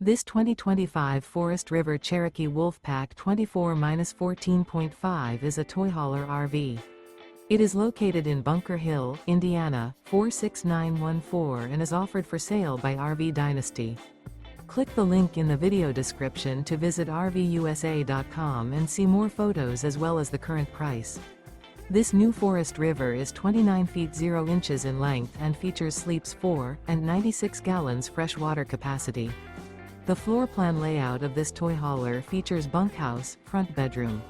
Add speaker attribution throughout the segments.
Speaker 1: This 2025 Forest River Cherokee Wolfpack 24-14.5 is a toy hauler RV. It is located in Bunker Hill, Indiana, 46914 and is offered for sale by RV Dynasty. Click the link in the video description to visit RVUSA.com and see more photos as well as the current price. This new Forest River is 29 feet 0 inches in length and features sleeps 4 and 96 gallons fresh water capacity. The floor plan layout of this toy hauler features bunkhouse, front bedroom.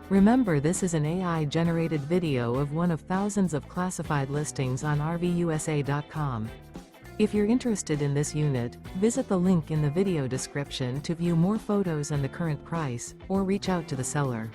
Speaker 1: Remember, this is an AI-generated video of one of thousands of classified listings on RVUSA.com. If you're interested in this unit, visit the link in the video description to view more photos and the current price, or reach out to the seller.